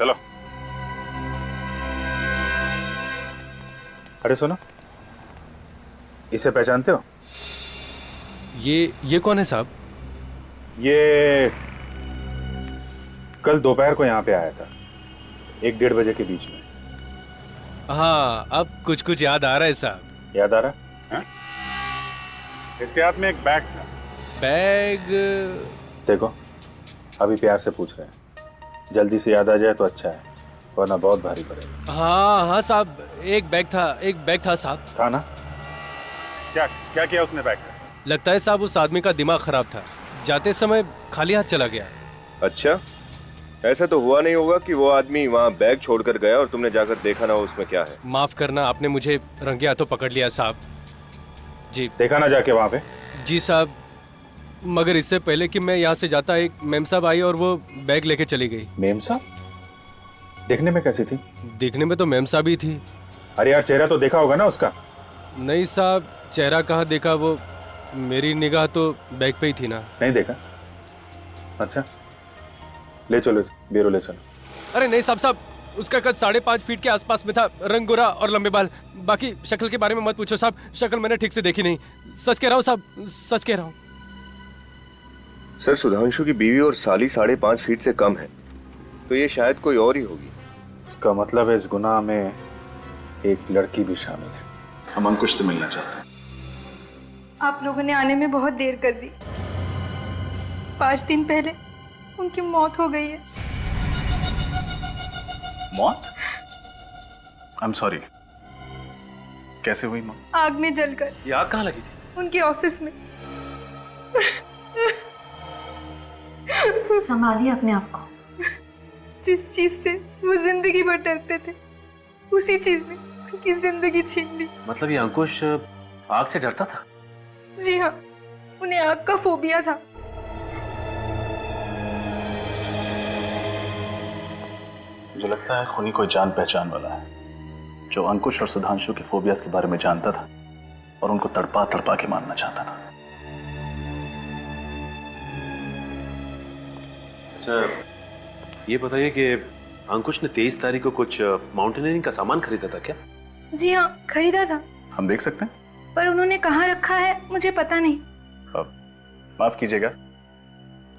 चलो। अरे सुनो, इसे पहचानते हो? ये कौन है साहब? ये कल दोपहर को यहाँ पे आया था, 1-1:30 बजे के बीच में। हाँ, अब कुछ कुछ याद आ रहा है साहब। याद आ रहा है? इसके हाथ में एक बैग था। बैग? देखो, अभी प्यार से पूछ रहे हैं, जल्दी से याद आ जाए तो अच्छा है, वरना बहुत भारी पड़ेगा। हाँ हाँ साहब, एक बैग था साहब। था ना? क्या क्या किया उसने बैग का? लगता है साहब उस आदमी का दिमाग खराब था, जाते समय खाली हाथ चला गया। अच्छा, ऐसा तो हुआ नहीं होगा कि वो आदमी वहाँ बैग छोड़कर गया और तुमने जाकर देखा ना हो उसमें क्या है। माफ करना, आपने मुझे रंगे हाथों पकड़ लिया साहब। जी देखा ना जाके वहां पे? जी साहब, मगर इससे पहले कि मैं यहाँ से जाता, एक मेम साहब आई और वो बैग लेके चली गई। मेम साहब? देखने में कैसी थी? देखने में तो मेम साहब ही थी। अरे यार, चेहरा तो देखा होगा ना उसका। नहीं साहब, चेहरा कहाँ देखा, वो मेरी निगाह तो बैग पे ही थी ना। नहीं देखा? अच्छा, ले चलो ब्यूरो ले चलो। अरे नहीं साहब, उसका कद 5.5 फीट के आसपास में था, रंग गोरा और लंबे बाल। बाकी शक्ल के बारे में मत पूछो साहब, शक्ल मैंने ठीक से देखी नहीं। सच कह रहा हूँ साहब, सच कह रहा हूँ। सर, सुधांशु की बीवी और साली 5.5 फीट से कम है, तो ये शायद कोई और ही होगी। इसका मतलब है इस गुनाह में एक लड़की भी शामिल है। हम अंकुश से मिलना चाहते हैं। आप लोगों ने आने में बहुत देर कर दी। 5 दिन पहले उनकी मौत हो गई है। मौत? I am sorry. कैसे हुई मौत? आग में जलकर। ये आग कहाँ लगी थी? उनके ऑफिस में। संभालिए अपने आप को। जिस चीज से वो जिंदगी भर डरते थे, उसी चीज ने उनकी जिंदगी छीन ली। मतलब ये अंकुश आग से डरता था? जी हाँ, उन्हें आग का फोबिया था। मुझे लगता है खूनी कोई जान पहचान वाला है, जो अंकुश और सुधांशु के फोबियास के बारे में जानता था और उनको तड़पा तड़पा के मारना चाहता था। अच्छा, ये बताइए कि अंकुश ने 23 तारीख को कुछ माउंटेनियरिंग का सामान खरीदा था क्या? जी हाँ, खरीदा था, हम देख सकते हैं? पर उन्होंने कहाँ रखा है मुझे पता नहीं। अब माफ कीजिएगा,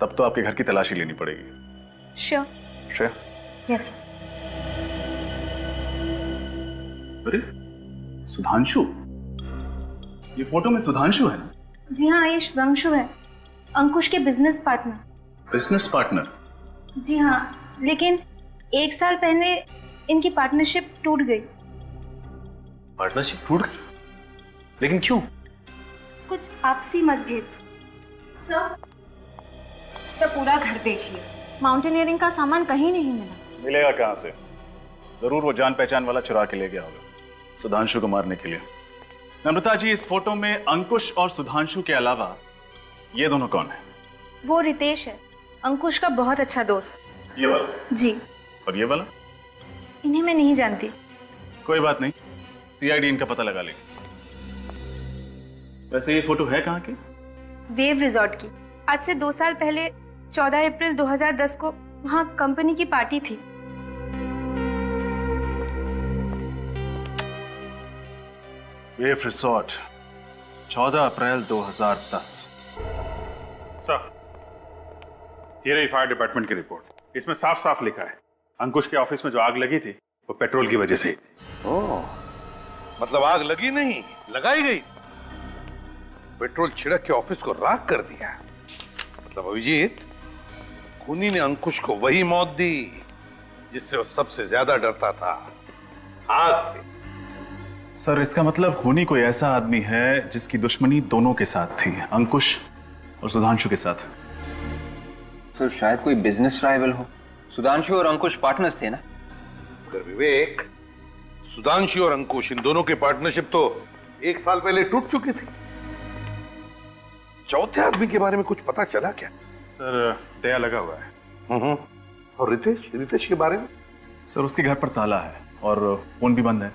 तब तो आपके घर की तलाशी लेनी पड़ेगी। श्योर। श्रेया? यस। अरे सुधांशु, ये फोटो में सुधांशु है ना? जी हाँ, ये सुधांशु है, अंकुश के बिजनेस पार्टनर। Business partner? जी हाँ, लेकिन 1 साल पहले इनकी पार्टनरशिप टूट गई। पार्टनरशिप टूट गई? लेकिन क्यों? कुछ आपसी मतभेद। सर पूरा घर देख लिया, माउंटेनियरिंग का सामान कहीं नहीं मिला। मिलेगा कहां से? जरूर वो जान पहचान वाला चुरा के ले गया होगा सुधांशु को मारने के लिए। नम्रता जी, इस फोटो में अंकुश और सुधांशु के अलावा ये दोनों कौन है? वो रितेश है, अंकुश का बहुत अच्छा दोस्त। ये वाला? जी। और ये वाला? इन्हें मैं नहीं जानती। कोई बात नहीं, सीआईडी इनका पता लगा लेगी। वैसे ये फोटो है कहाँ की? वेव रिजॉर्ट की। आज से 2 साल पहले 14 अप्रैल 2010 को वहाँ कंपनी की पार्टी थी। वेव रिसोर्ट, 14 अप्रैल 2010। सर, ये रही फायर डिपार्टमेंट की रिपोर्ट। इसमें साफ साफ लिखा है अंकुश के ऑफिस में जो आग लगी थी वो पेट्रोल की वजह से ही थी। ओह, मतलब आग लगी नहीं, लगाई गई। पेट्रोल छिड़क के ऑफिस को राख कर दिया। मतलब अभिजीत, खूनी ने अंकुश को वही मौत दी जिससे वो सबसे ज्यादा डरता था, आग से। सर, इसका मतलब खूनी कोई ऐसा आदमी है जिसकी दुश्मनी दोनों के साथ थी, अंकुश और सुधांशु के साथ। सर शायद कोई बिजनेस राइवल हो। सुधांशु और अंकुश पार्टनर्स थे ना? मगर विवेक, सुधांशु और अंकुश इन दोनों की पार्टनरशिप तो 1 साल पहले टूट चुकी थी। चौथे आदमी के बारे में कुछ पता चला क्या? सर, दया लगा हुआ है। और रितेश के बारे में? सर, उसके घर पर ताला है और फोन भी बंद है।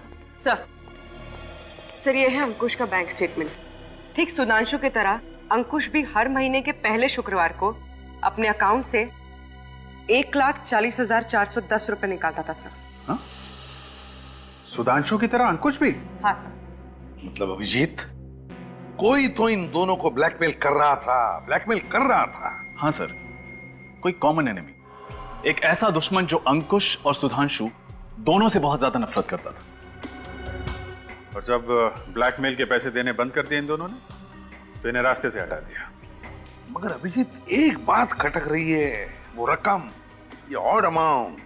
सर ये है अंकुश का बैंक स्टेटमेंट। ठीक सुधांशु की तरह अंकुश भी हर महीने के पहले शुक्रवार को अपने अकाउंट से 1,40,410 रुपए निकालता था सर। सुधांशु की तरह अंकुश भी? हाँ सर। मतलब अभिजीत, कोई तो इन दोनों को ब्लैकमेल कर रहा था। हाँ सर, कोई कॉमन एनिमी, एक ऐसा दुश्मन जो अंकुश और सुधांशु दोनों से बहुत ज्यादा नफरत करता था। और जब ब्लैकमेल के पैसे देने बंद कर दिए इन दोनों ने, तो इन्हें रास्ते से हटा दिया। मगर अभिजीत, एक बात खटक रही है, वो रकम, ये ऑड अमाउंट।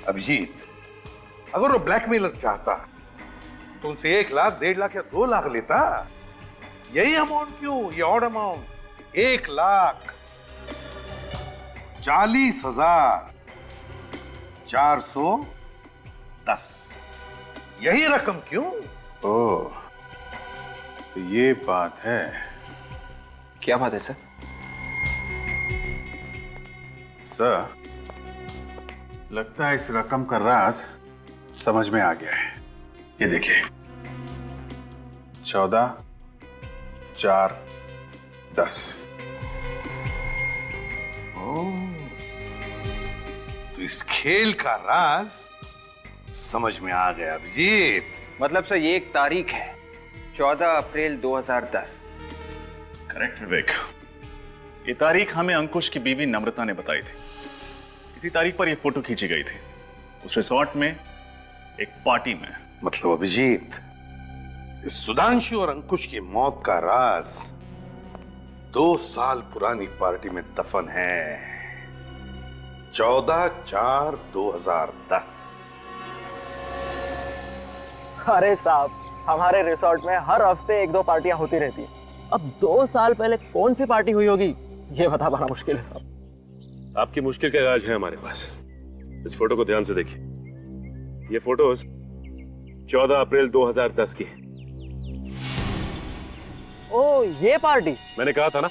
अभिजीत, अगर वो ब्लैकमेलर चाहता तो उनसे 1 लाख, 1.5 लाख या 2 लाख लेता। यही अमाउंट क्यों, ये ऑड अमाउंट 1,40,410, यही रकम क्यों? ओह, तो ये बात है। क्या बात है सर? सर, लगता है इस रकम का राज समझ में आ गया है। ये देखिए, 14,410। तो इस खेल का राज समझ में आ गया अभिजीत। मतलब सर ये एक तारीख है, 14 अप्रैल 2010। करेक्ट विवेक, ये तारीख हमें अंकुश की बीवी नम्रता ने बताई थी। इसी तारीख पर ये फोटो खींची गई थी, उस रिसोर्ट में, एक पार्टी में। मतलब अभिजीत, इस सुधांशु और अंकुश की मौत का राज 2 साल पुरानी पार्टी में दफन है। 14/4/2010। अरे साहब, हमारे रिसोर्ट में हर हफ्ते 1-2 पार्टियां होती रहती हैं। अब 2 साल पहले कौन सी पार्टी हुई होगी, ये बता पाना मुश्किल है साहब। आपकी मुश्किल का इलाज है हमारे पास। इस फोटो को ध्यान से देखिए। ये फोटोज 14 अप्रैल 2010 की है। ओ, ये पार्टी? मैंने कहा था ना,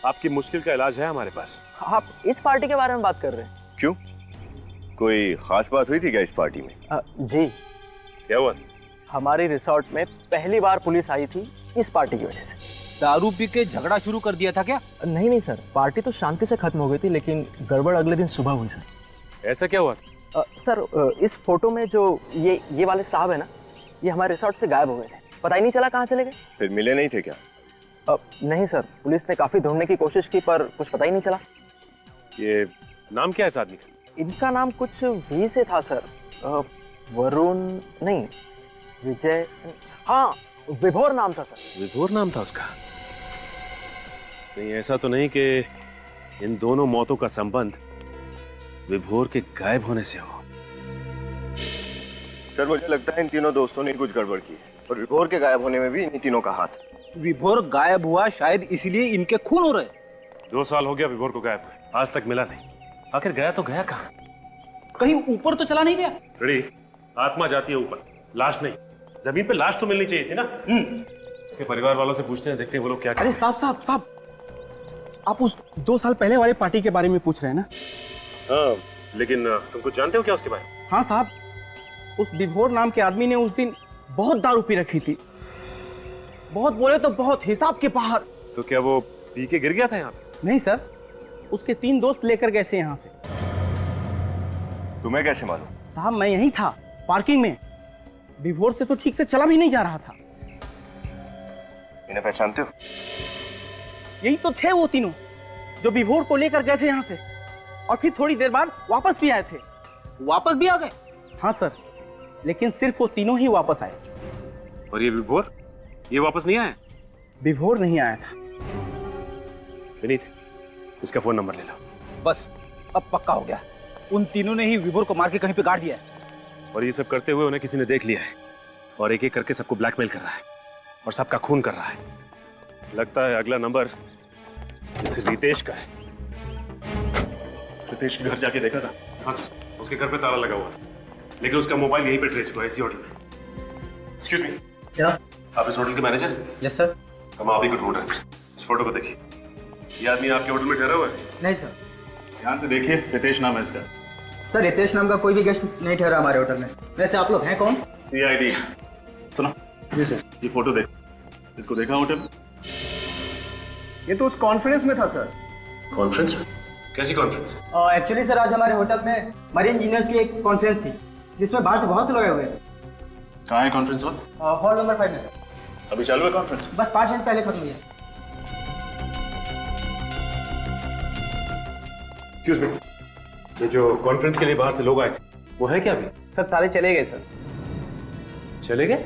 आपकी मुश्किल का इलाज है हमारे पास। आप इस पार्टी के बारे में बात कर रहे हैं? क्यों, कोई खास बात हुई थी क्या इस पार्टी में? जी, क्या हुआ? हमारे रिसोर्ट में पहली बार पुलिस आई थी इस पार्टी की वजह से। दारू पी के झगड़ा शुरू कर दिया था क्या? नहीं सर, पार्टी तो शांति से खत्म हो गई थी, लेकिन गड़बड़ अगले दिन सुबह हुई सर। ऐसा क्या हुआ? सर, इस फोटो में जो ये वाले साहब है ना, ये हमारे रिसोर्ट से गायब हो गए थे। पता ही नहीं चला कहाँ चले गए। फिर मिले नहीं थे क्या? नहीं सर, पुलिस ने काफी ढूंढने की कोशिश की पर कुछ पता ही नहीं चला। ये नाम क्या है इस आदमी का? इनका नाम कुछ वी से था सर। वरुण नहीं, विजय, हाँ विभोर नाम था सर। विभोर नाम था उसका? नहीं, ऐसा तो नहीं कि इन दोनों मौतों का संबंध विभोर के गायब होने से हो? सर, मुझे लगता है इन तीनों दोस्तों ने कुछ गड़बड़ की है और विभोर के गायब होने में भी इन तीनों का हाथ है। विभोर गायब हुआ शायद इसलिए इनके खून हो रहे। 2 साल हो गया विभोर को गायब हुए, आज तक मिला नहीं। आखिर गया तो गया कहाँ? कहीं ऊपर तो चला नहीं गया? रेडी, आत्मा जाती है ऊपर, लाश नहीं। जमीन पे लाश तो मिलनी चाहिए थी ना। इसके परिवार वालों से पूछते हैं, देखते हैं वो लोग क्या कहते हैं। अरे साहब, आप उस 2 साल पहले वाले पार्टी के बारे में पूछ रहे हैं ना? हाँ, लेकिन तुम कुछ जानते हो क्या उसके बारे में? हाँ साहब, उस विभोर नाम के आदमी ने उस दिन बहुत दारू पी रखी थी, बहुत बोले तो बहुत, हिसाब के बाहर। तो क्या वो पी के गिर गया था यहाँ पे? नहीं सर, उसके 3 दोस्त लेकर गए थे यहाँ से। तुम्हें कैसे मालूम? साहब, मैं यहीं था पार्किंग में। विभोर से तो ठीक से चला भी नहीं जा रहा था। इन्हें पहचानते हो? यही तो थे वो तीनों जो विभोर को लेकर गए थे यहाँ से, और फिर थोड़ी देर बाद वापस भी आए थे। वापस भी आ गए? हाँ सर, लेकिन सिर्फ वो तीनों ही वापस आए। और ये विभोर, ये वापस नहीं आया? विभोर नहीं आया था। विनीत, इसका फोन नंबर ले लो। बस, अब पक्का हो गया। उन तीनों ने ही विभोर को मार के कहीं पे गाड़ दिया है। और ये सब करते हुए उन्हें किसी ने देख लिया है और एक एक करके सबको ब्लैकमेल कर रहा है और सबका खून कर रहा है। लगता है अगला नंबर इस रितेश का है। रितेश के घर जाके देखा था? हाँ सर, उसके घर पे ताला लगा हुआ था, लेकिन उसका मोबाइल यहीं पे ट्रेस हुआ है, इसी होटल में। एक्सक्यूज मी, क्या आप इस होटल के मैनेजर? Yes sir. हम आप ही को ढूंढ रहे थे। इस फोटो को देखिए, ये आदमी आपके होटल में ठहरा हुआ है? नहीं सर। ध्यान से देखिए, रितेश नाम है इसका। सर, रितेश नाम का कोई भी गेस्ट नहीं ठहरा हमारे होटल में। वैसे आप लोग हैं कौन? CID। सुनो जी सर, ये फोटो देख, इसको देखा होटल में? ये तो उस कॉन्फ्रेंस में था सर। कॉन्फ्रेंस में? कैसी कॉन्फ्रेंस? एक्चुअली सर आज हमारे होटल में मरीन इंजीनियर्स की एक कॉन्फ्रेंस थी जिसमें बाहर से बहुत से लोग आए हुए थे। कहाँ है कॉन्फ्रेंस हॉल? हॉल नंबर 5 में सर। अभी चालू है कॉन्फ्रेंस? बस 5 मिनट पहले खत्म हुई है। एक्सक्यूज मी, ये जो कॉन्फ्रेंस के लिए बाहर से लोग आए थे वो है क्या अभी? सर सारे चले गए सर। चले गए?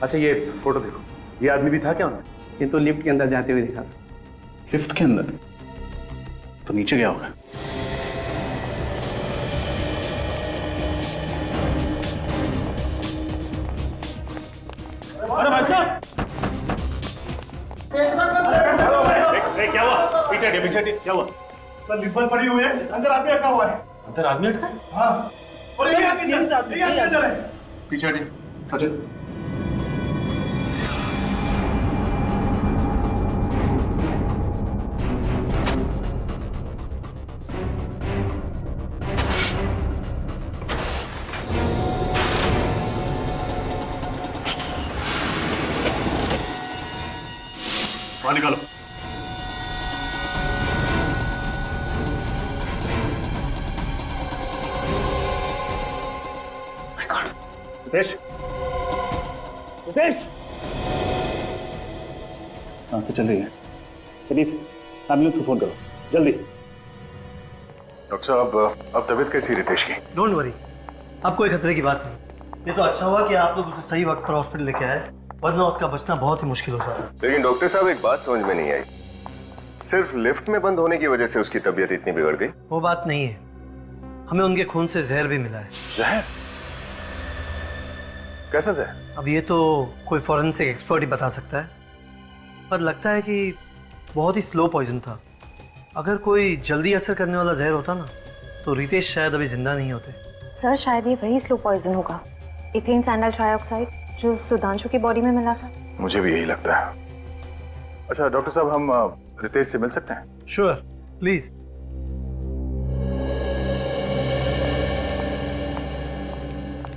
अच्छा ये फोटो देखो, ये आदमी भी था क्या उनमें? ये तो लिफ्ट के अंदर जाते हुए दिखा सर। लिफ्ट के अंदर? तो नीचे गया होगा। अरे भाई साहब, क्या हुआ? पीछे हटिए, क्या हुआ? लिफ्ट बंद पड़ी हुई है, अंदर आदमी अटका हुआ है। अंदर आदमी अटका है? हाँ, और ये आदमी अंदर है। पीछे हटिए, सचिन। बाहर निकालो। रितेश, रितेश, सांस तो चल रही है। प्रदीप, एम्बुलेंस को फोन करो जल्दी। डॉक्टर साहब, अब तबीयत कैसी है रितेश की? डोंट वरी, अब कोई खतरे की बात नहीं। ये तो अच्छा हुआ कि आप लोग उसे सही वक्त पर हॉस्पिटल लेके आए, वरना उसका बचना बहुत ही मुश्किल हो सकता। लेकिन डॉक्टर साहब एक बात समझ में नहीं आई, सिर्फ लिफ्ट में बंद होने की वजह से उसकी तबीयत इतनी बिगड़ गई? वो बात नहीं है, हमें उनके खून से जहर भी मिला है। जहर? कैसा जहर? अब ये तो कोई फॉरेंसिक एक्सपर्ट ही बता सकता है, पर लगता है कि बहुत ही स्लो पॉइजन था। अगर कोई जल्दी असर करने वाला जहर होता ना तो रितेश शायद अभी जिंदा नहीं होते। सर शायद ये वही स्लो पॉइजन होगा, इथेन सैंडल ट्राइऑक्साइड जो सुधांशु की बॉडी में मिला था। मुझे भी यही लगता है। अच्छा डॉक्टर साहब, हम रितेश से मिल सकते हैं? Sure, please.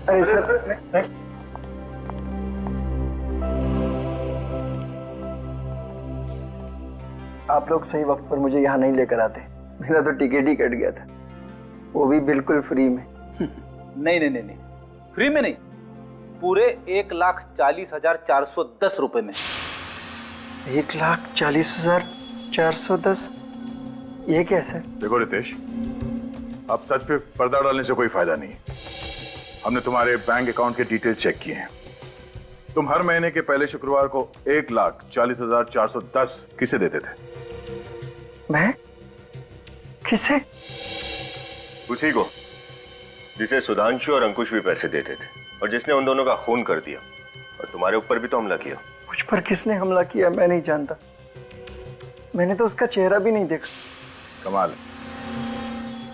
अरे सर, आप लोग सही वक्त पर मुझे यहाँ नहीं लेकर आते, मेरा तो टिकट ही कट गया था, वो भी बिल्कुल फ्री में। नहीं नहीं नहीं नहीं, फ्री में नहीं, पूरे 1,40,410 रुपए में। 1,40,410? ये कैसे? देखो रितेश, अब सच पे पर्दा डालने से कोई फायदा नहीं है। हमने तुम्हारे बैंक अकाउंट के डिटेल चेक किए हैं। तुम हर महीने के पहले शुक्रवार को 1,40,410 किसे देते थे? मैं? किसे? उसी को जिसे सुधांशु और अंकुश भी पैसे देते थे और जिसने उन दोनों का खून कर दिया, और तुम्हारे ऊपर भी तो हमला किया। मुझ पर किसने हमला किया मैं नहीं जानता, मैंने तो उसका चेहरा भी नहीं देखा। कमाल है,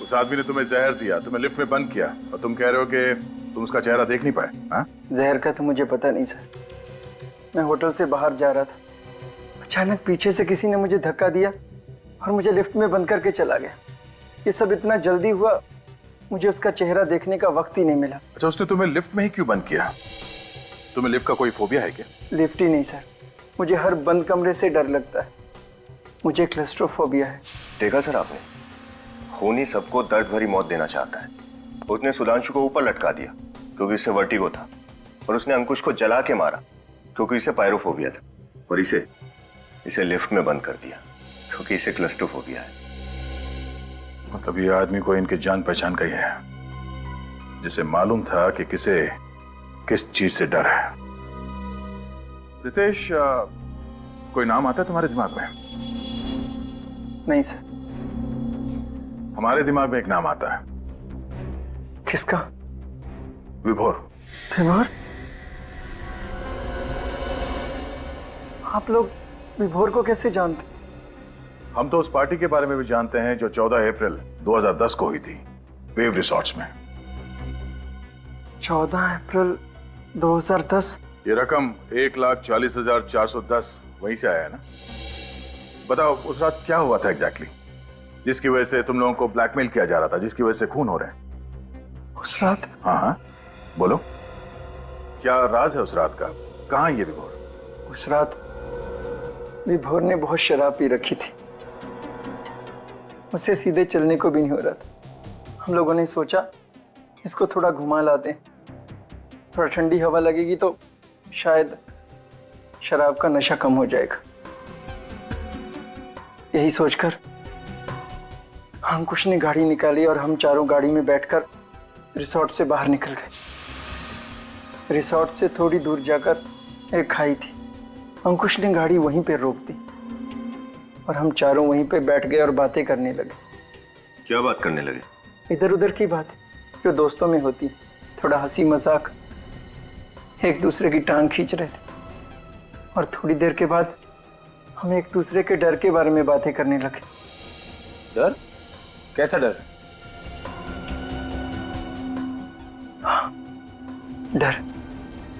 उस आदमी ने तुम्हें जहर दिया, तुम्हें लिफ्ट में बंद किया, और तुम कह रहे हो कि तुम उसका चेहरा देख नहीं पाए? हाँ? जहर का तो मुझे पता नहीं सर, मैं होटल से बाहर जा रहा था, अचानक पीछे से किसी ने मुझे धक्का दिया और मुझे लिफ्ट में बंद करके चला गया। ये सब इतना जल्दी हुआ, मुझे उसका चेहरा देखने का वक्त ही नहीं मिला। अच्छा, उसने तुम्हें लिफ्ट में ही क्यों बंद किया? तुम्हें लिफ्ट का कोई फोबिया है क्या? लिफ्ट ही नहीं सर, मुझे हर बंद कमरे से डर लगता है, मुझे क्लस्ट्रोफोबिया है। देखा सर आपने, खूनी सबको दर्द भरी मौत देना चाहता है। उसने सुधांशु को ऊपर लटका दिया क्योंकि इसे वर्टिगो था, और उसने अंकुश को जला के मारा क्योंकि इसे पायरोफोबिया था, और इसे लिफ्ट में बंद कर दिया क्योंकि इसे क्लस्ट्रोफोबिया है। मतलब ये आदमी कोई इनके जान पहचान का ही है, जिसे मालूम था कि किसे किस चीज से डर है। रितेश, कोई नाम आता है तुम्हारे दिमाग में? नहीं सर। हमारे दिमाग में एक नाम आता है। किसका? विभोर। विभोर? आप लोग विभोर को कैसे जानते? हम तो उस पार्टी के बारे में भी जानते हैं जो 14 अप्रैल 2010 को हुई थी वेव रिसॉर्ट्स में। 14 अप्रैल 2010? ये रकम 1,40,410 वहीं से आया है ना? बताओ उस रात क्या हुआ था एग्जैक्टली, जिसकी वजह से तुम लोगों को ब्लैकमेल किया जा रहा था, जिसकी वजह से खून हो रहे हैं? उस रात? हाँ हाँ बोलो, क्या राज है उस रात का? कहाँ है ये विभोर? उस रात विभोर ने बहुत शराब पी रखी थी, उसे सीधे चलने को भी नहीं हो रहा था। हम लोगों ने सोचा इसको थोड़ा घुमा ला दें, थोड़ा ठंडी हवा लगेगी तो शायद शराब का नशा कम हो जाएगा। यही सोचकर अंकुश ने गाड़ी निकाली और हम चारों गाड़ी में बैठकर रिसोर्ट से बाहर निकल गए। रिसोर्ट से थोड़ी दूर जाकर एक खाई थी। अंकुश ने गाड़ी वहीं पे रोक दी और हम चारों वहीं पे बैठ गए और बातें करने लगे। क्या बात करने लगे? इधर उधर की बात जो दोस्तों में होती, थोड़ा हंसी मजाक, एक दूसरे की टांग खींच रहे थे। और थोड़ी देर के बाद हम एक दूसरे के डर के बारे में बातें करने लगे। डर? कैसा डर? हाँ, डर।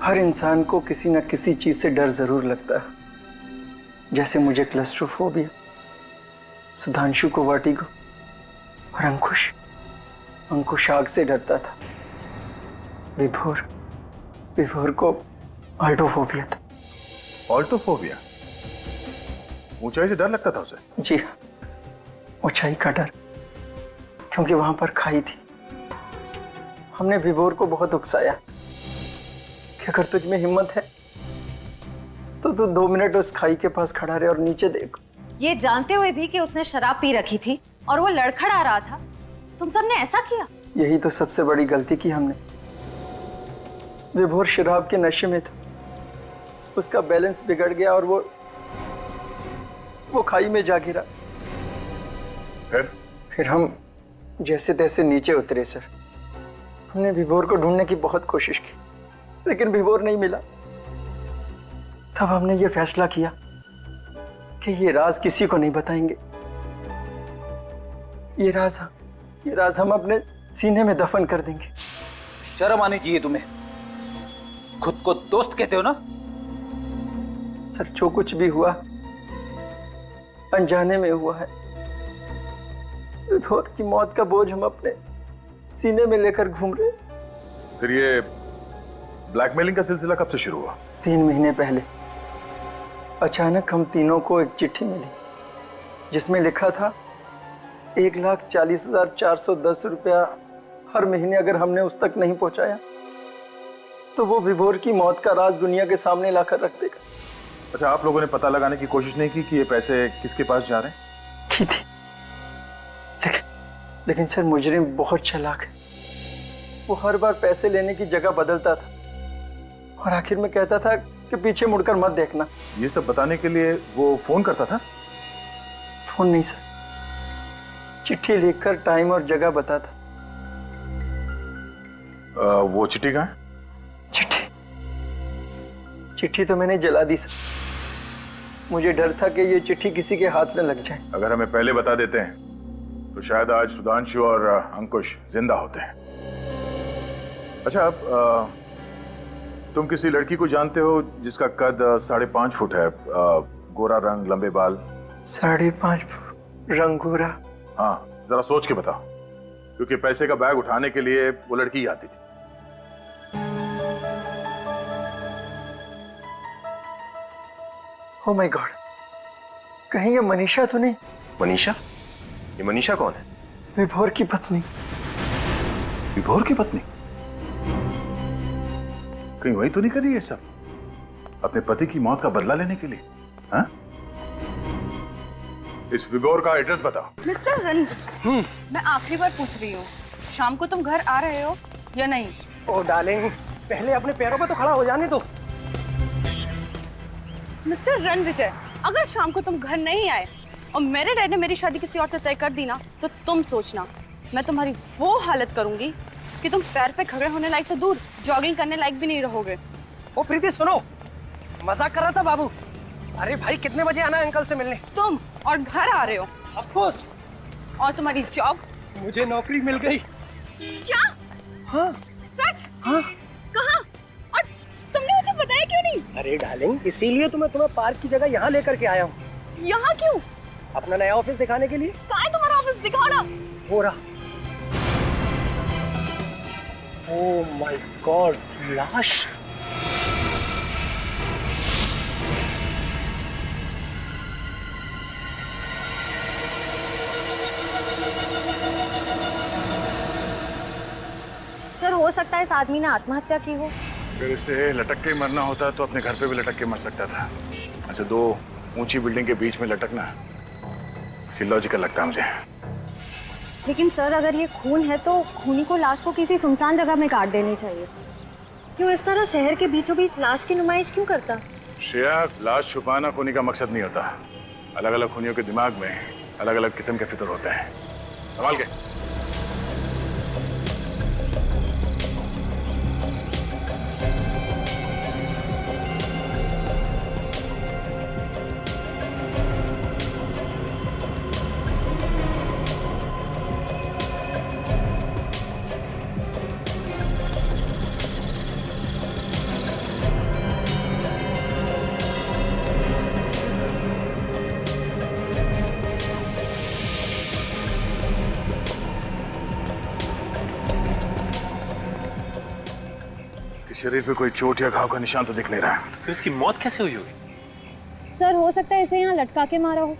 हर इंसान को किसी न किसी चीज से डर जरूर लगता है। जैसे मुझे क्लस्ट्रोफोबिया, सुधांशु को वर्टिगो और अंकुश आग से डरता था। विभोर को ऑल्टोफोबिया था। ऑल्टोफोबिया? ऊंचाई से डर लगता था उसे? जी हाँ, ऊंचाई का डर, क्योंकि वहां पर खाई थी। हमने विभोर को बहुत उकसाया कि अगर तुझ में हिम्मत है तो तू 2 मिनट उस खाई के पास खड़ा रहे और नीचे देख। ये जानते हुए भी कि उसने शराब पी रखी थी और वो लड़खड़ा रहा था, तुम सबने ऐसा किया? यही तो सबसे बड़ी गलती की हमने। विभोर शराब के नशे में था, उसका बैलेंस बिगड़ गया और वो खाई में जा गिरा। फिर हम जैसे तैसे नीचे उतरे सर। हमने विभोर को ढूंढने की बहुत कोशिश की, लेकिन विभोर नहीं मिला। तब हमने ये फैसला किया कि ये राज किसी को नहीं बताएंगे। ये राज हम अपने सीने में दफन कर देंगे। शर्म आनी चाहिए तुम्हें, खुद को दोस्त कहते हो ना? सर, जो कुछ भी हुआ अनजाने में हुआ है। विभोर की मौत का बोझ हम अपने सीने में लेकर घूम रहे। फिर ये ब्लैकमेलिंग का सिलसिला कब से शुरू हुआ? 3 महीने पहले अचानक हम तीनों को एक चिट्ठी मिली जिसमें लिखा था 1,40,410 रुपया हर महीने अगर हमने उस तक नहीं पहुंचाया तो वो विभोर की मौत का राज दुनिया के सामने लाकर रख देगा। अच्छा, आप लोगों ने पता लगाने की कोशिश नहीं की कि ये पैसे किसके पास जा रहे हैं? की थी, लेकिन सर मुजरिम बहुत चालाक है। वो हर बार पैसे लेने की जगह बदलता था और आखिर में कहता था कि पीछे मुड़कर मत देखना। ये सब बताने के लिए वो फोन करता था? फोन नहीं सर, चिट्ठी लिखकर टाइम और जगह बताता। वो चिट्ठी कहाँ है? चिट्ठी तो मैंने जला दी सर। मुझे डर था कि ये चिट्ठी किसी के हाथ में लग जाए। अगर हमें पहले बता देते हैं तो शायद आज सुधांशु और अंकुश जिंदा होते हैं। अच्छा, अब तुम किसी लड़की को जानते हो जिसका कद 5.5 फुट है, गोरा रंग, लंबे बाल? 5.5 फुट रंग गोरा? हाँ, जरा सोच के बताओ, क्योंकि पैसे का बैग उठाने के लिए वो लड़की ही आती थी। ओह माय गॉड, कहीं ये मनीषा तो नहीं? मनीषा? ये मनीषा कौन है? विभोर की पत्नी। विभोर की पत्नी? कहीं वही तो नहीं कर रही है सब अपने पति की मौत का बदला लेने के लिए? हाँ? इस विभोर का एड्रेस बताओ। मिस्टर रंजन, मैं आखिरी बार पूछ रही हूँ, शाम को तुम घर आ रहे हो या नहीं? ओ डार्लिंग, पहले अपने पैरों पे तो खड़ा हो जाने दो। मिस्टर रणविजय, अगर शाम को तुम घर नहीं आए और मेरे डैड ने मेरी शादी किसी और से तय कर दी ना, तो तुम सोचना मैं तुम्हारी वो हालत करूंगी कि तुम पैर पे खड़े होने लायक तो दूर, जॉगिंग करने लायक भी नहीं रहोगे। ओ प्रीति सुनो, मजाक कर रहा था बाबू। अरे भाई, कितने बजे आना है अंकल से मिलने? तुम और घर आ रहे हो? Of course. और तुम्हारी जॉब? मुझे नौकरी मिल गई। क्या? हाँ। सच? हाँ। कहाँ? और तुमने मुझे बताया क्यों नहीं? अरे डार्लिंग, इसीलिए तो मैं तुम्हें पार्क की जगह यहाँ लेकर के आया हूँ। यहाँ क्यों? अपना नया ऑफिस दिखाने के लिए। कहाँ है तुम्हारा ऑफिस? दिखाओ ना। हो रहा। ओह माय गॉड, लाश। हो सकता है इस आदमी ने आत्महत्या की हो। फिर इसे लटक के मरना होता तो अपने घर पे भी लटक के मर सकता था। ऐसे दो ऊंची बिल्डिंग के बीच में लटकना लॉजिकल लगता है मुझे। लेकिन सर अगर ये खून है तो खूनी को लाश को किसी सुनसान जगह में काट देनी चाहिए। क्यों इस तरह शहर के बीचों बीच लाश की नुमाइश क्यों करता? श्रेया, लाश छुपाना खूनी का मकसद नहीं होता। अलग अलग खूनियों के दिमाग में अलग अलग किस्म के फितर होते हैं। संभाल के। शरीर पे कोई चोट या घाव का निशान तो दिख नहीं रहा है। फिर इसकी मौत कैसे हुई होगी? सर हो सकता है इसे यहाँ लटका के मारा हो।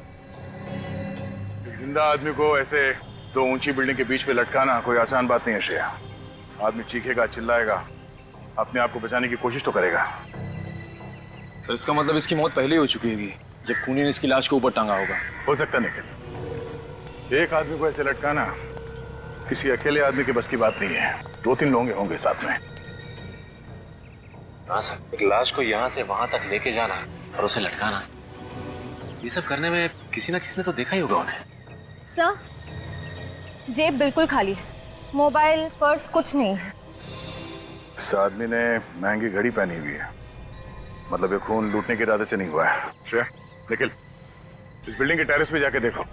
जिंदा आदमी को ऐसे दो ऊंची बिल्डिंग के बीच में लटकाना कोई आसान बात नहीं है श्रेया। आदमी चीखेगा, चिल्लाएगा, अपने आप को बचाने की कोशिश तो करेगा। सर इसका मतलब इसकी मौत पहले ही हो चुकी होगी जब खूनी ने इसकी लाश को ऊपर टांगा होगा। हो सकता निखिल, एक आदमी को ऐसे लटकाना किसी अकेले आदमी के बस की बात नहीं है। 2-3 लोग होंगे साथ में। हाँ सर, एक लाश को यहाँ से वहां तक लेके जाना और उसे लटकाना, ये सब करने में किसी ना किसी ने तो देखा ही होगा उन्हें। सर जेब बिल्कुल खाली है, मोबाइल पर्स कुछ नहीं है। इस आदमी ने महंगी घड़ी पहनी हुई है, मतलब ये खून लूटने के इरादे से नहीं हुआ है। श्रेया, निखिल, इस बिल्डिंग के टेरेस पे जाके देखो।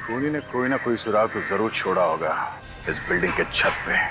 खूनी ने कोई ना कोई सुराग तो जरूर छोड़ा होगा इस बिल्डिंग के छत पे।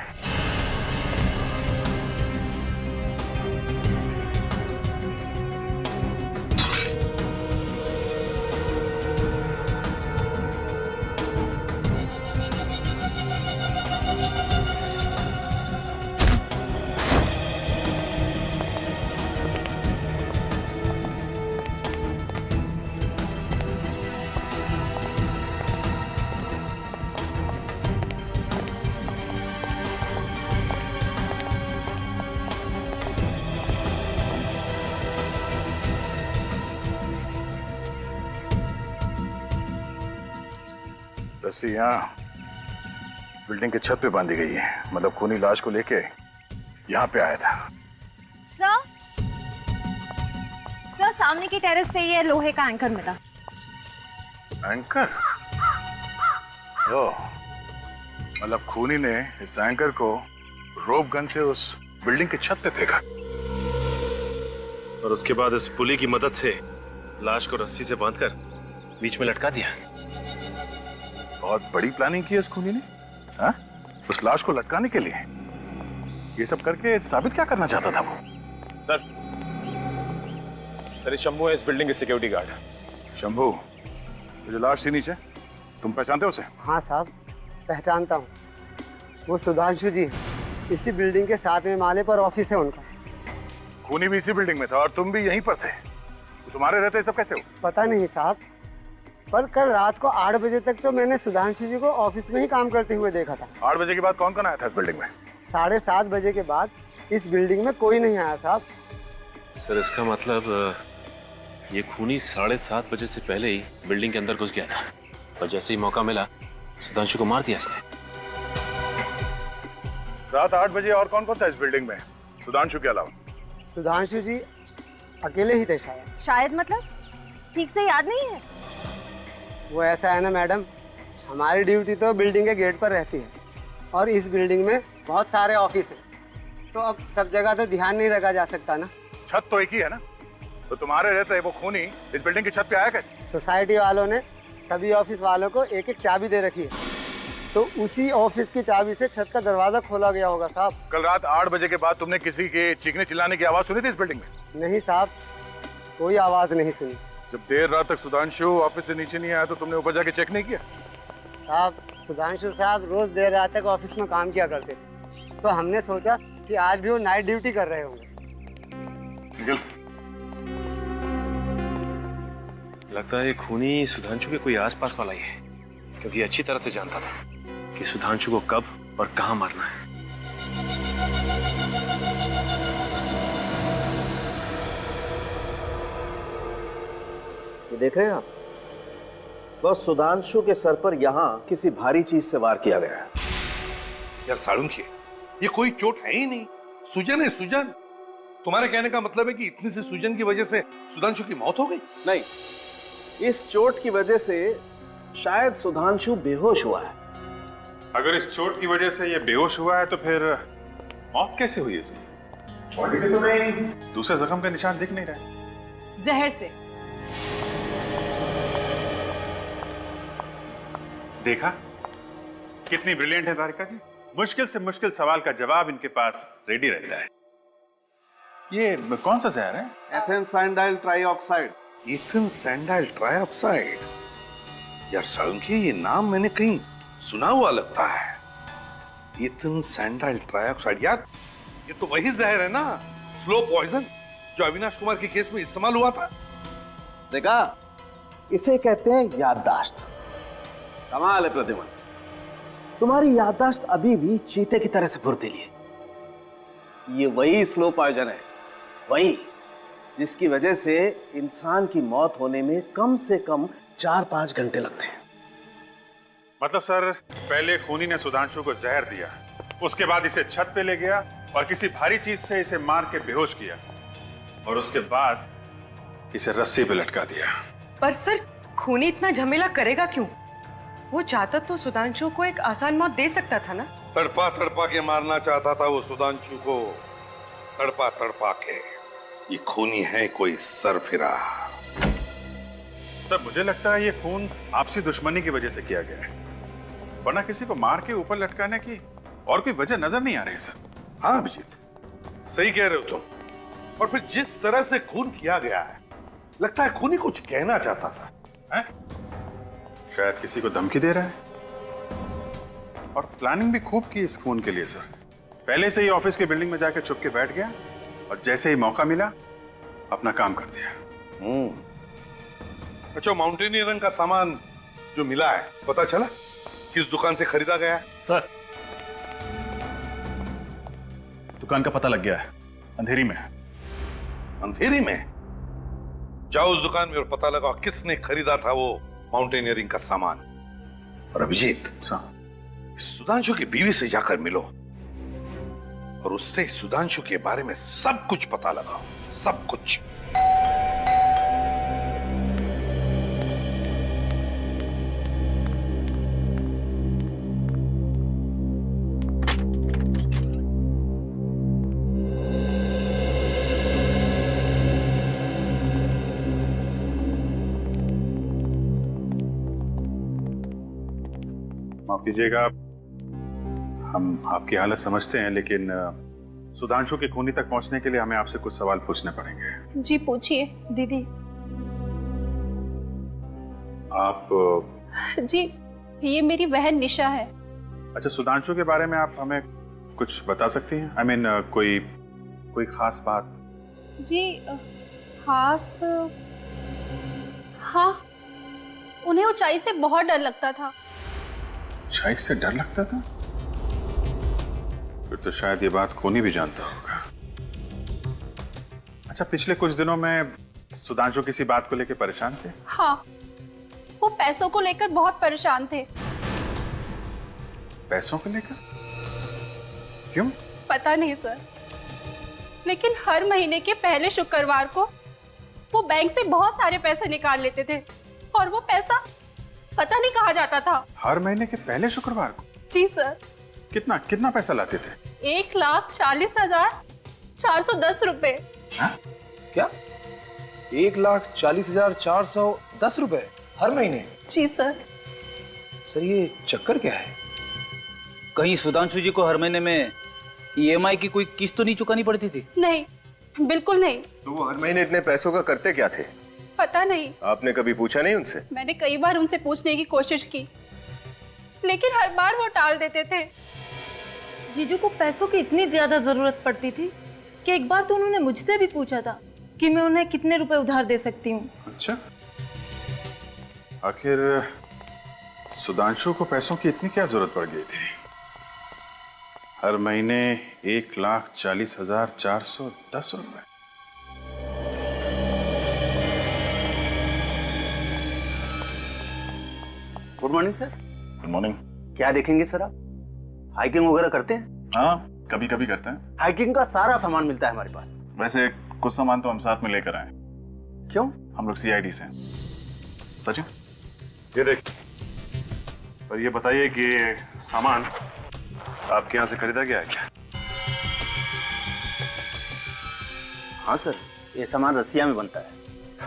रस्सी यहाँ बिल्डिंग के छत पे बांधी गई है, मतलब खूनी लाश को लेके यहाँ पे आया था। सर सामने की टेरेस से ये लोहे का एंकर मिला। एंकर? ओ, मतलब खूनी ने इस एंकर को रोप गन से उस बिल्डिंग के छत पे फेंका और उसके बाद इस पुली की मदद से लाश को रस्सी से बांधकर बीच में लटका दिया। बहुत बड़ी प्लानिंग की है इस खूनी ने, हाँ? उस लाश को लटकाने के लिए। ये सब करके साबित क्या करना चाहता था वो? सर ये शंभू है, इस बिल्डिंग के सिक्योरिटी गार्ड। शंभू, जो लाश थी नीचे, तुम पहचानते हो उसे? हाँ साहब, पहचानता हूँ। वो सुधांशु जी, इसी बिल्डिंग के 7वें माले पर ऑफिस है उनका। खूनी भी इसी बिल्डिंग में था और तुम भी यहीं पर थे, तो तुम्हारे रहते सब कैसे हो? पता नहीं साहब, पर कल रात को 8 बजे तक तो मैंने सुधांशु जी को ऑफिस में ही काम करते हुए देखा था। 8 बजे के बाद कौन कौन आया था इस बिल्डिंग में? 7:30 बजे के बाद इस बिल्डिंग में कोई नहीं आया साहब। सर इसका मतलब ये खूनी 7:30 बजे से पहले ही बिल्डिंग के अंदर घुस गया था और जैसे ही मौका मिला सुधांशु को मार दिया इसने। रात 8 बजे और कौन कौन था इस बिल्डिंग में सुधांशु के अलावा? सुधांशु जी अकेले ही थे शायद। शायद मतलब ठीक से याद नहीं है। वो ऐसा है ना मैडम, हमारी ड्यूटी तो बिल्डिंग के गेट पर रहती है और इस बिल्डिंग में बहुत सारे ऑफिस हैं, तो अब सब जगह तो ध्यान नहीं रखा जा सकता ना। छत तो एक ही है ना, तो तुम्हारे रहते वो खूनी इस बिल्डिंग की छत पे आया कैसे? सोसाइटी वालों ने सभी ऑफिस वालों को एक एक चाबी दे रखी है, तो उसी ऑफिस की चाबी से छत का दरवाजा खोला गया होगा साहब। कल रात 8 बजे के बाद तुमने किसी के चीखने चिल्लाने की आवाज सुनी थी इस बिल्डिंग में? नहीं साहब, कोई आवाज नहीं सुनी। जब देर रात तक सुधांशु ऑफिस से नीचे नहीं आया तो तुमने ऊपर जाके चेक नहीं किया? साहब सुधांशु साहब रोज देर रात तक ऑफिस में काम किया करते थे, तो हमने सोचा कि आज भी वो नाइट ड्यूटी कर रहे होंगे। लगता है खूनी सुधांशु के कोई आसपास वाला ही है, क्योंकि अच्छी तरह से जानता था कि सुधांशु को कब और कहां मारना है। ये देख रहे हैं आप, बस सुधांशु के सर पर यहाँ किसी भारी चीज से वार किया गया है। यार साळुंखे, ये कोई चोट है ही नहीं, सूजन है सूजन। तुम्हारे कहने का मतलब है कि इतनी सी सूजन की वजह से सुधांशु की मौत हो गई? नहीं, इस चोट की वजह से शायद सुधांशु बेहोश हुआ है। अगर इस चोट की वजह से ये बेहोश हुआ है तो फिर मौत कैसे हुई इसकी? बॉडी पे तो नहीं दूसरे जख्म का निशान दिख नहीं रहा। जहर से। देखा कितनी ब्रिलियंट है तारिका जी। मुश्किल से मुश्किल सवाल का जवाब इनके पास रेडी रहता है। ये कौन सा जहर है? Ethane sandile trioxide. Ethane sandile trioxide? यार साळुंखे, ये नाम मैंने कहीं सुना हुआ लगता है। एथेन सैंडाइल ट्राइऑक्साइड, यार ये तो वही जहर है ना, स्लो पॉइजन, जो अविनाश कुमार के केस में इस्तेमाल हुआ था। देखा, इसे कहते हैं याददाश्त। कमाल है प्रतिमा, तुम्हारी याददाश्त अभी भी चीते की तरह से फुर्तीली है। ये वही स्लो पॉइजन है, वही जिसकी वजह से इंसान की मौत होने में कम से कम 4-5 घंटे लगते हैं। मतलब सर, पहले खूनी ने सुधांशु को जहर दिया, उसके बाद इसे छत पे ले गया और किसी भारी चीज से इसे मार के बेहोश किया और उसके बाद इसे रस्सी पे लटका दिया। पर सर, खूनी इतना झमेला करेगा क्यों? वो चाहता तो सुधांशु को एक आसान मौत दे सकता था ना। तड़पा तड़पा के मारना चाहता था वो सुधांशु को, तड़पा तड़पा के। ये खूनी है कोई सरफिरा। सर, मुझे लगता है ये खून आपसी दुश्मनी की वजह से किया गया है, वरना किसी को मार के ऊपर लटकाने की और कोई वजह नजर नहीं आ रही है सर। हाँ अभिजीत, सही कह रहे हो तुम। और फिर जिस तरह से खून किया गया है, लगता है खूनी कुछ कहना चाहता था, हैं? शायद किसी को धमकी दे रहा है। और प्लानिंग भी खूब की इस खून के लिए सर। पहले से ही ऑफिस के बिल्डिंग में जाकर छुप के बैठ गया और जैसे ही मौका मिला अपना काम कर दिया। अच्छा, माउंटेनियरिंग का सामान जो मिला है, पता चला किस दुकान से खरीदा गया है? सर, दुकान का पता लग गया है, अंधेरी में है। अंधेरी में? जाओ उस दुकान में और पता लगाओ किसने खरीदा था वो माउंटेनियरिंग का सामान। और अभिजीत, सुधांशु की बीवी से जाकर मिलो और उससे सुधांशु के बारे में सब कुछ पता लगाओ, सब कुछ। माफ कीजिएगा, हम आपकी हालत समझते हैं, लेकिन सुधांशु के खूनी तक पहुंचने के लिए हमें आपसे कुछ सवाल पूछने पड़ेंगे। जी पूछिए दीदी। आप जी, ये मेरी बहन निशा है। अच्छा, सुधांशु के बारे में आप हमें कुछ बता सकती हैं? आई मीन कोई खास बात? जी खास, हाँ, उन्हें ऊंचाई से बहुत डर लगता था। ऊंचाई से डर लगता था? फिर तो शायद ये बात खूनी भी जानता होगा। अच्छा, पिछले कुछ दिनों में सुधांशु किसी बात को लेकर परेशान थे? हाँ, वो पैसों को लेकर बहुत परेशान थे। पैसों को लेकर? क्यों? पता नहीं सर, लेकिन हर महीने के पहले शुक्रवार को वो बैंक से बहुत सारे पैसे निकाल लेते थे और वो पैसा पता नहीं कहाँ जाता था। हर महीने के पहले शुक्रवार को? जी सर। कितना पैसा लाते थे? 1,40,410 रुपए। क्या? 1,40,410 रुपए हर महीने? जी सर। सर, ये चक्कर क्या है? कहीं सुधांशु जी को हर महीने में EMI की कोई किस्त तो नहीं चुकानी पड़ती थी? नहीं, बिल्कुल नहीं। तो वो हर महीने इतने पैसों का करते क्या थे? पता नहीं। आपने कभी पूछा नहीं उनसे? मैंने कई बार उनसे पूछने की कोशिश की, लेकिन हर बार वो टाल देते थे। जीजू को पैसों की इतनी ज्यादा जरूरत पड़ती थी कि एक बार तो उन्होंने मुझसे भी पूछा था कि मैं उन्हें कितने रुपए उधार दे सकती हूँ। अच्छा, आखिर सुधांशु को पैसों की इतनी क्या जरूरत पड़ गई थी? हर महीने 1,40,410 रुपए। Good morning sir. Good morning. क्या देखेंगे सर आप? हाइकिंग वगैरह करते हैं? हाँ, कभी कभी करते हैं। हाइकिंग का सारा सामान मिलता है हमारे पास। वैसे कुछ सामान तो हम साथ में लेकर आए। क्यों? हम लोग सीआईडी से हैं। सचिन, ये देख। और ये बताइए कि ये सामान आपके यहाँ से खरीदा गया है क्या? हाँ सर, ये सामान रसिया में बनता है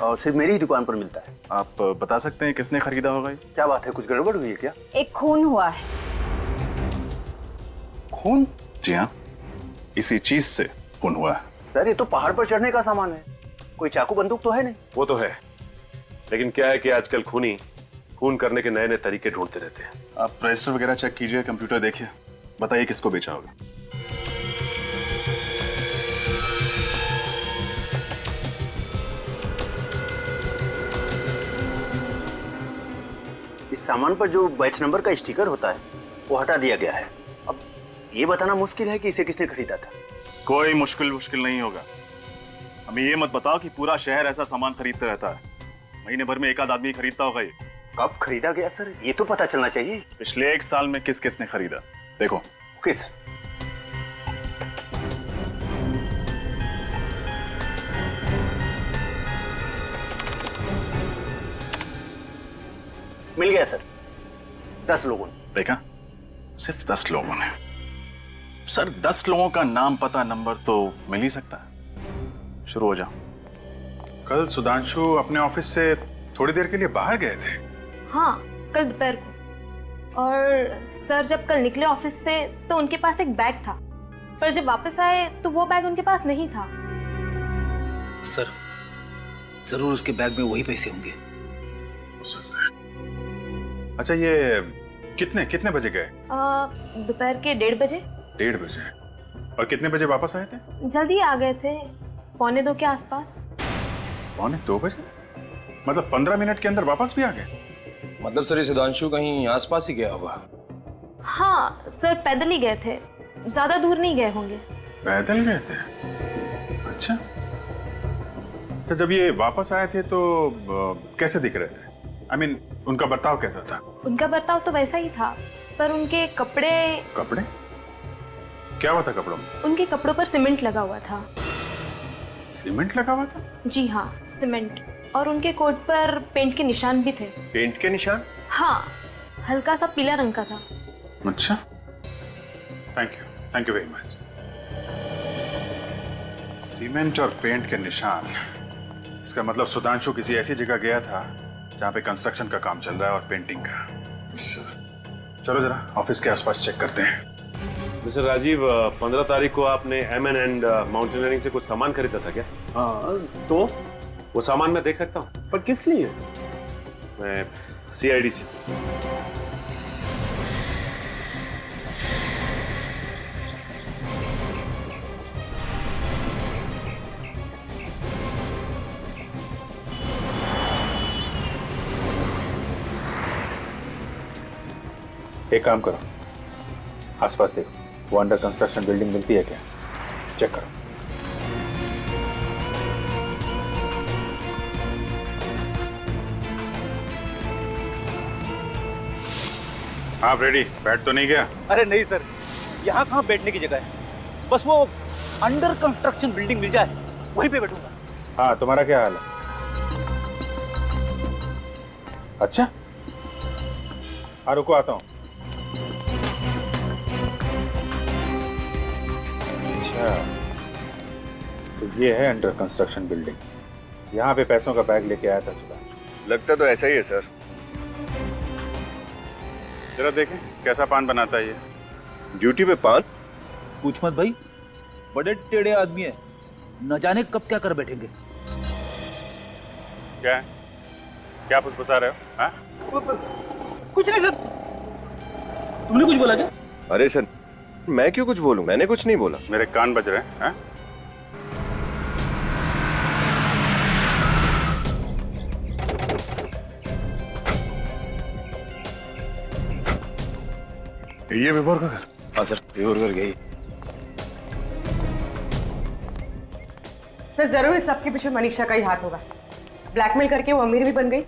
और सिर्फ मेरी ही दुकान पर मिलता है। आप बता सकते हैं किसने खरीदा होगा ये? क्या बात है, कुछ गड़बड़ हुई है क्या? एक खून हुआ है। खून? जी हाँ, इसी चीज से खून हुआ है। सर ये तो पहाड़ पर चढ़ने का सामान है, कोई चाकू बंदूक तो है नहीं। वो तो है, लेकिन क्या है कि आजकल खूनी खून करने के नए नए तरीके ढूंढते रहते हैं। आप रजिस्टर वगैरह चेक कीजिए, कंप्यूटर देखिए, बताइए किसको बेचा होगा। इस सामान पर जो बैच नंबर का स्टिकर होता है वो हटा दिया गया है। अब ये बताना मुश्किल है कि इसे किसने खरीदा था। कोई मुश्किल नहीं होगा। हमें ये मत बताओ कि पूरा शहर ऐसा सामान खरीदता रहता है। महीने भर में एक आध आदमी खरीदता होगा ये। कब खरीदा गया सर, ये तो पता चलना चाहिए। पिछले 1 साल में किस किसने खरीदा, देखो। Okay sir. मिल गया सर, 10 लोगों ने। देखा, सिर्फ 10 लोगों ने। सर 10 लोगों का नाम पता नंबर तो मिल ही सकता है। शुरू हो जाओ। कल सुधांशु अपने ऑफिस से थोड़ी देर के लिए बाहर गए थे। हाँ, कल दोपहर को। और सर जब कल निकले ऑफिस से तो उनके पास एक बैग था, पर जब वापस आए तो वो बैग उनके पास नहीं था। सर जरूर उसके बैग में वही पैसे होंगे। हो सकता है। अच्छा, ये कितने बजे गए? दोपहर के 1:30 बजे। 1:30 बजे। और कितने बजे वापस आए थे? जल्दी आ गए थे, 1:45 के आसपास। 1:45 बजे? मतलब 15 मिनट के अंदर वापस भी आ गए? मतलब सर ये सुधांशु कहीं आसपास ही गया होगा। हाँ सर, पैदल ही गए थे, ज्यादा दूर नहीं गए होंगे। पैदल गए थे? अच्छा, तो जब ये वापस आए थे तो कैसे दिख रहे थे? I mean, उनका बर्ताव कैसा था? उनका बर्ताव तो वैसा ही था, पर उनके कपड़े क्या हुआ था कपड़ों में? उनके कपड़ों पर सीमेंट लगा हुआ था। सीमेंट लगा हुआ था? जी हाँ, सीमेंट। और उनके कोट पर पेंट के निशान भी थे। पेंट के निशान? हाँ, हल्का सा पीला रंग का था। अच्छा, thank you very much. Cement और पेंट के निशान, इसका मतलब सुधांशु किसी ऐसी जगह गया था जहाँ पे कंस्ट्रक्शन का काम चल रहा है और पेंटिंग का। चलो जरा ऑफिस के आसपास चेक करते हैं। मिस्टर राजीव, 15 तारीख को आपने एमएन एंड माउंटेनियरिंग से कुछ सामान खरीदा था क्या? हाँ, तो वो सामान मैं देख सकता हूँ? पर किस लिए? मैं सीआईडी से। एक काम करो, आसपास देखो, वो अंडर कंस्ट्रक्शन बिल्डिंग मिलती है क्या? चेक करो। हाँ रेडी, बैठ तो नहीं गया? अरे नहीं सर, यहाँ कहाँ बैठने की जगह है, बस वो अंडर कंस्ट्रक्शन बिल्डिंग मिल जाए वहीं पे बैठूंगा। हाँ, तुम्हारा क्या हाल है? अच्छा, हाँ रुको, आता हूँ। अच्छा, तो ये है अंडर कंस्ट्रक्शन बिल्डिंग। यहाँ पे पैसों का बैग लेके आया था सुधांशु। लगता तो ऐसा ही है सर। जरा देखें कैसा पान बनाता है ये। ड्यूटी पे पान? पूछ मत भाई, बड़े टेढ़े आदमी है, न जाने कब क्या कर बैठेंगे। क्या है? क्या फुसफुसा रहे हो? हाँ? कुछ नहीं सर। तुमने कुछ बोला क्या? अरे सर, मैं क्यों कुछ बोलूं? मैंने कुछ नहीं बोला। मेरे कान बज रहे हैं। हाँ? ये विभोर का घर? हाँ सर, विभोर घर गई। सर जरूर इस सबके पीछे मनीषा का ही हाथ होगा। ब्लैकमेल करके वो अमीर भी बन गई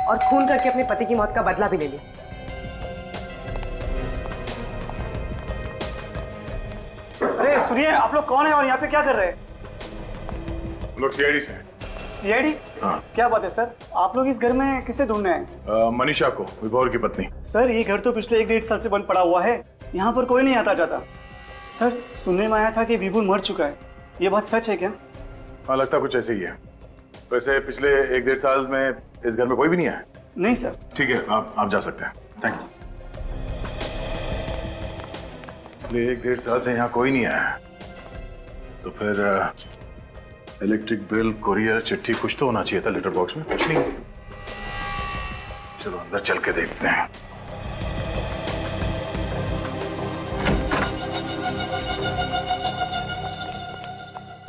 और खून करके अपने पति की मौत का बदला भी ले लिया। अरे सुनिए, आप लोग कौन है और यहाँ पे क्या कर रहे हैं? हम लोग सीआईडी से हैं। सीआईडी? हाँ। क्या बात है सर, आप लोग इस घर में किसे ढूंढने हैं? मनीषा को, विभोर की पत्नी। सर ये घर तो पिछले 1-1.5 साल से बंद पड़ा हुआ है, यहाँ पर कोई नहीं आता जाता। सर सुनने में आया था कि विभुल मर चुका है, ये बात सच है क्या? हाँ, लगता कुछ ऐसे ही है। वैसे पिछले 1-1.5 साल में इस घर में कोई भी नहीं आया? नहीं सर। ठीक है, आप जा सकते हैं। Thank you. पिछले 1-1.5 साल से यहाँ कोई नहीं आया, तो फिर इलेक्ट्रिक बिल, कुरियर, चिट्ठी कुछ तो होना चाहिए था लेटर बॉक्स में। कुछ नहीं। चलो अंदर चल के देखते हैं।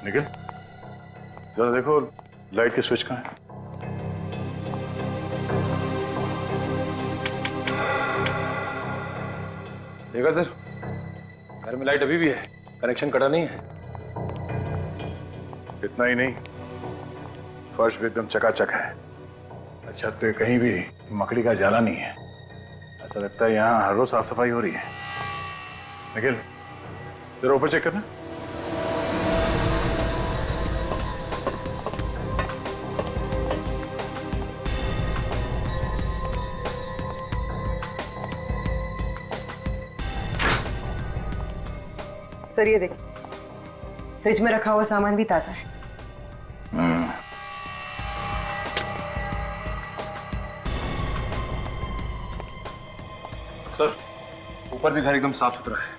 निखिल, जरा देखो लाइट के स्विच कहाँ है? देखा सर, घर में लाइट अभी भी है, कनेक्शन कटा नहीं है। इतना ही नहीं, फर्श भी एकदम चकाचक है। छत पे कहीं भी मकड़ी का जाला नहीं है। ऐसा लगता है यहाँ हर रोज साफ सफाई हो रही है। निखिल, जरा ऊपर चेक करना। सर ये देखिए, फ्रिज में रखा हुआ सामान भी ताजा है। सर ऊपर भी घर एकदम साफ सुथरा है।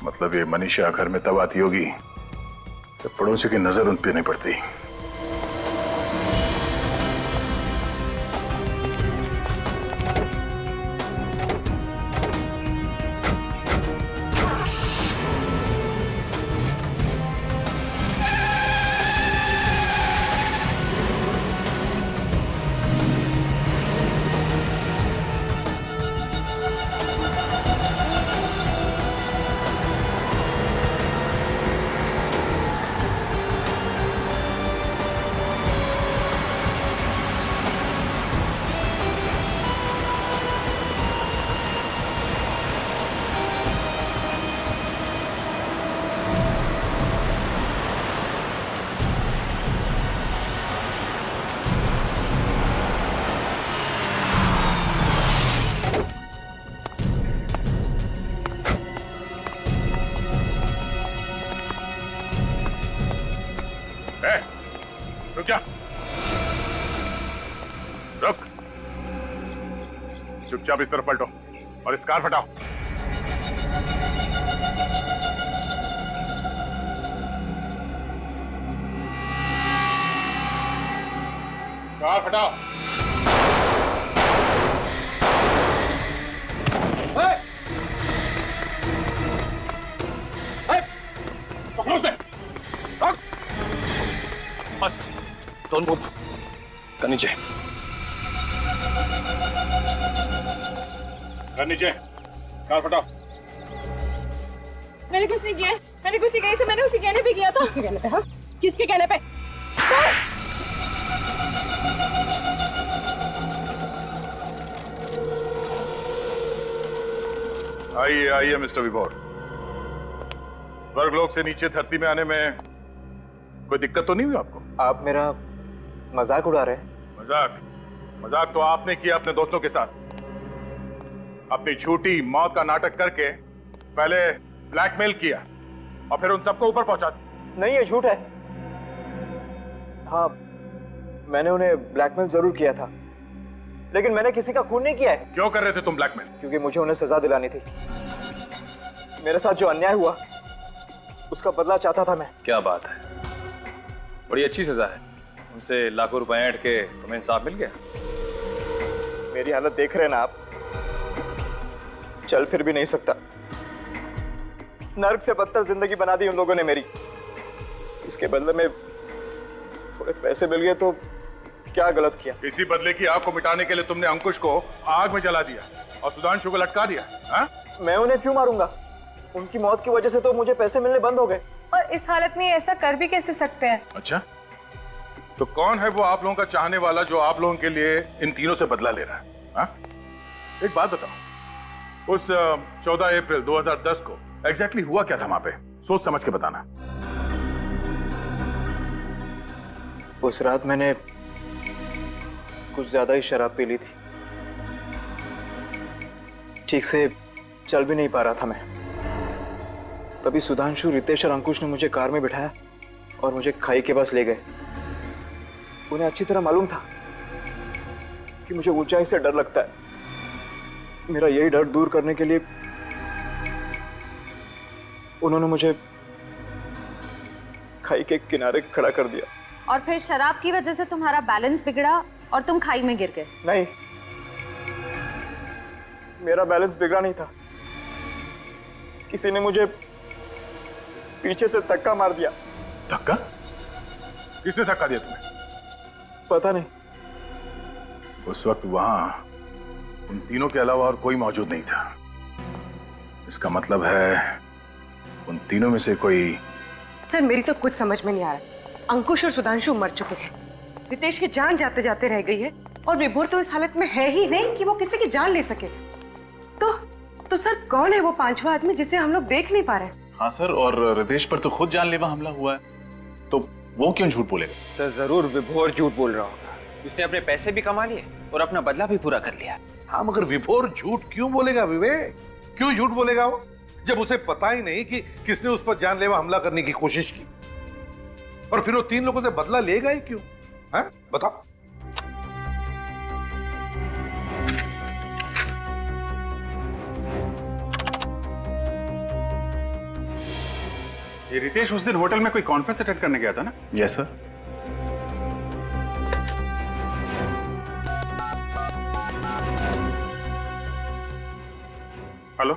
मतलब ये मनीषा घर में तब आती होगी जब पड़ोसी की नजर उन पे नहीं पड़ती। रुक जा, रुक। चुपचाप इस तरफ पलटो और इस कार हटाओ। कार हटाओ। पकड़ो उसे। बस, डोंट मूव। कर नीचे। कर नीचे। कार हटाओ। मैंने कुछ नहीं किया, मैंने कुछ नहीं किया, मैंने उसके कहने पे किया था। किसके कहने पे? हाँ, किसके कहने पे? आइए आइए मिस्टर विभोर। स्वर्गलोक से नीचे धरती में आने में कोई दिक्कत तो नहीं हुई आपको? आप मेरा मजाक उड़ा रहे हैं? मजाक तो आपने किया अपने दोस्तों के साथ। अपनी झूठी मौत का नाटक करके पहले ब्लैकमेल किया और फिर उन सबको ऊपर पहुंचा दिया। नहीं, ये झूठ है। हाँ, मैंने उन्हें ब्लैकमेल जरूर किया था, लेकिन मैंने किसी का खून नहीं किया है। क्यों कर रहे थे तुम ब्लैकमेल? क्योंकि मुझे उन्हें सजा दिलानी थी। मेरे साथ जो अन्याय हुआ उसका बदला चाहता था मैं। क्या बात है, बड़ी अच्छी सजा है। उनसे लाखों रुपए ऐंठ के तुम्हें इंसाफ मिल गया। मेरी हालत देख रहे हैं ना आप, चल फिर भी नहीं सकता। नर्क से बदतर जिंदगी बना दी उन लोगों ने मेरी। इसके बदले में थोड़े पैसे मिल गए तो क्या गलत किया? इसी बदले की आग को मिटाने के लिए तुमने अंकुश को आग में जला दिया और सुधांशु को लटका दिया। हा? मैं उन्हें क्यों मारूंगा? उनकी मौत की वजह से तो मुझे पैसे मिलने बंद हो गए। और इस हालत में ऐसा कर भी कैसे सकते हैं? अच्छा, तो कौन है वो आप लोगों का चाहने वाला जो आप लोगों के लिए इन तीनों से बदला ले रहा है? हा? एक बात बताओ, उस 14 अप्रैल 2010 को एग्जैक्टली हुआ क्या था वहां पे? सोच समझ के बताना। उस रात मैंने कुछ ज्यादा ही शराब पी ली थी। ठीक से चल भी नहीं पा रहा था मैं। तभी सुधांशु, रितेश और अंकुश ने मुझे कार में बिठाया और मुझे खाई के पास ले गए। उन्हें अच्छी तरह मालूम था कि मुझे ऊंचाई से डर लगता है। मेरा यही डर दूर करने के लिए उन्होंने मुझे खाई के किनारे खड़ा कर दिया। और फिर शराब की वजह से तुम्हारा बैलेंस बिगड़ा और तुम खाई में गिर गए। नहीं, मेरा बैलेंस बिगड़ा नहीं था। किसी ने मुझे पीछे से धक्का मार दिया। धक्का? किसने धक्का दिया तुम्हें? पता नहीं। उस वक्त वहां उन तीनों के अलावा और कोई मौजूद नहीं था। इसका मतलब है उन तीनों में से कोई। सर मेरी तो कुछ समझ में नहीं आ रहा। अंकुश और सुधांशु मर चुके हैं, रितेश की जान जाते जाते रह गई है और विभोर तो इस हालत में है ही नहीं कि वो किसी की जान ले सके। तो सर कौन है वो पांचवा आदमी जिसे हम लोग देख नहीं पा रहे? हाँ सर, और रितेश पर तो खुद जानलेवा हमला हुआ है, तो वो क्यों झूठ बोलेगा? सर जरूर विभोर झूठ बोल रहा होगा। उसने अपने पैसे भी कमा लिए और अपना बदला भी पूरा कर लिया। हाँ, मगर विभोर झूठ क्यों बोलेगा विवेक? क्यों झूठ बोलेगा वो, जब उसे पता ही नहीं कि किसने उस पर जानलेवा हमला करने की कोशिश की? और फिर वो तीन लोगों से बदला लेगा ही क्यों? हैं? बताओ। ये रितेश उस दिन होटल में कोई कॉन्फ्रेंस अटेंड करने गया था ना? Yes sir. हेलो,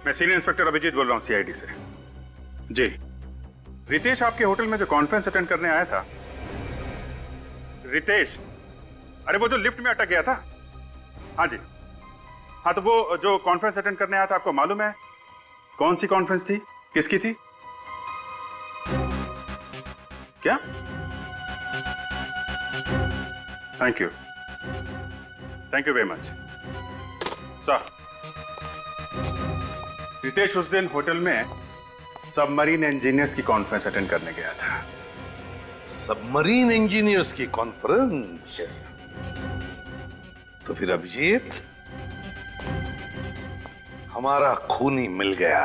मैं सीनियर इंस्पेक्टर अभिजीत बोल रहा हूं सीआईडी से। जी, रितेश आपके होटल में जो कॉन्फ्रेंस अटेंड करने आया था। रितेश, अरे वो जो लिफ्ट में अटक गया था। हाँ जी, हाँ, तो वो जो कॉन्फ्रेंस अटेंड करने आया था, आपको मालूम है कौन सी कॉन्फ्रेंस थी, किसकी थी? क्या? Thank you very much sir. Ritesh उस दिन होटल में सबमरीन इंजीनियर्स की कॉन्फ्रेंस अटेंड करने गया था। सबमरीन इंजीनियर्स की कॉन्फ्रेंस? तो फिर अभिजीत, हमारा खूनी मिल गया।